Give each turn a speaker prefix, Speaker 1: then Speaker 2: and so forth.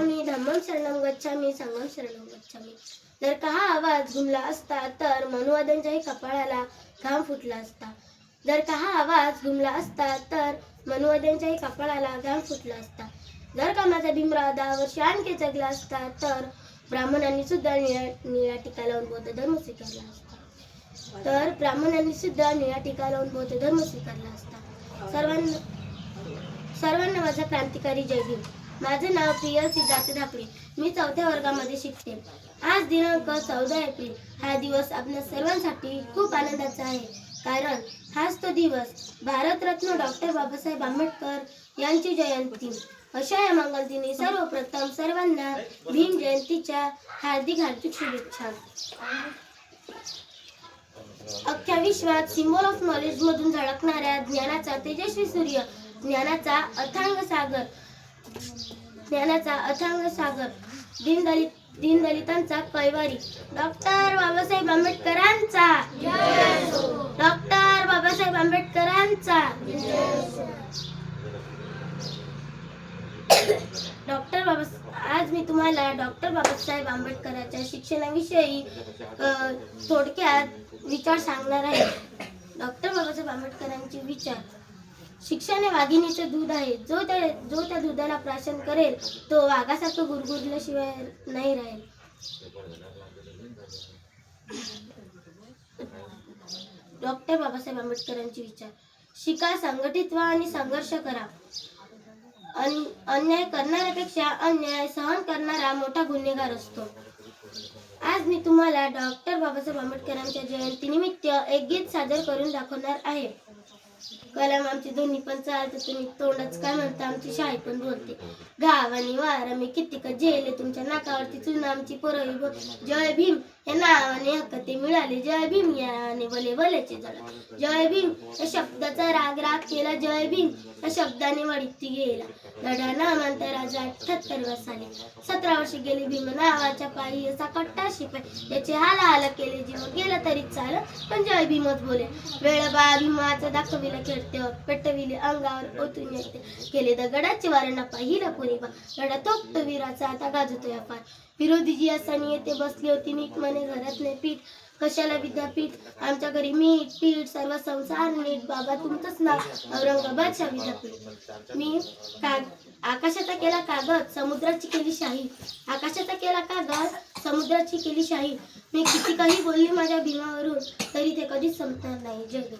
Speaker 1: गच्छामि, धम्मं शरणं गच्छामि, संघं शरणं गच्छामि. जर का हा आवाज घुमला असता तर मनुवाद्यांच्याही कपाळाला घाम फुटला असता. जर का हा आवाज घुमला असता तर मनुवाद्यांच्याही कपाळाला घाम फुटला असता. जर का माझा भीमराव 10 वर्ष आणखी जगला असता तर ब्राह्मणांनी सुद्धा निळा टीका लावून बौद्ध धर्म स्वीकारला असता. निळा टीका लावून बौद्ध धर्म स्वीकारला असता. सर्वांना माझा क्रांतिकारी जय भीम. माझे नाव प्रियसी जाते धाकडे. मी 4थ्या वर्गामध्ये शिकते. आज दिनांक 14 एप्रिल हा दिवस आपल्या सर्वांसाठी खूप आनंदाचा आहे, कारण हाच तो दिवस भारतरत्न डॉक्टर बाबासाहेब आंबेडकर यांची जयंती. अशा या मंगल दिनी सर्वप्रथम सर्वांना भीम जयंतीच्या हार्दिक हार्दिक शुभेच्छा. अख्ख्या विश्वात सिम्बॉल ऑफ नॉलेज मधून झळकणाऱ्या ज्ञानाचा तेजस्वी सूर्य, ज्ञानाचा अथांग सागर, दीनदलितांचा कैवारी डॉक्टर बाबासाहेब आंबेडकरांचा. डॉक्टर बाबासाहेब आंबेडकरांचा. आज मी तुम्हाला डॉक्टर बाबासाहेब आंबेडकरांच्या शिक्षणाविषयी थोडक्यात विचार सांगणार आहे. डॉक्टर बाबासाहेब आंबेडकरांचे विचार: शिक्षण हे वाघिणीचे दूध आहे. जो त्या दुधाला प्राशन करेल तो वाघासारखं गुरगुरल्याशिवाय नाही राहील. डॉक्टर बाबासाहेब आंबेडकरांचे विचार: शिका, संघटित व्हा आणि संघर्ष करा. अन्याय करणाऱ्यापेक्षा अन्याय सहन करणारा मोठा गुन्हेगार असतो. आज मी तुम्हाला डॉक्टर बाबासाहेब आंबेडकरांच्या जयंतीनिमित्त एक गीत सादर करून दाखवणार आहे. कलम आमची दोन्ही पण चालते, तुम्ही तोंडच काय म्हणता, आमची शाही पण बोलते. गावानी वारा मी कितीक झेले, तुमच्या नाकावरती चून आमची पोरही बोल. जय भीम या नावाने हक्क ते मिळाले, जय भीम याने भले भलेचे जळा. जय भीम या शब्दाचा राग राग केला, जय भीम या शब्दाने वडीती गेला. लढा नामांतर राजा 78 साली, 17 वर्ष गेली भीम नावाच्या पायी. असा कट्टा शिपाई त्याचे हाल हाल केले, जीव गेला तरी चाल पण जय भीमच बोले. वेळ बा भीमाचा दाखविला खेळते, पेटविले अंगावर ओतून येते. केले दगडाचे वारणा पाहिला कोणी बा, लढा तोपतो वीराचा आता गाजतो या पार. विरोधी जी असणी येते बसली होती नीट, म्हणे घरात नाही पीठ कशाला विद्यापीठ, आमच्या घरी मीठ पीठ सर्व संसार नीट. बाबा तुमचंच नाव औरंगाबादच्या विद्यापीठ. मी आकाशाचा केला कागद, समुद्राची केली शाही. आकाशाचा केला कागद, समुद्राची केली शाही. मी किती काही बोलली माझ्या भीमावरून, तरी ते कधीच संपणार नाही. जय भीम.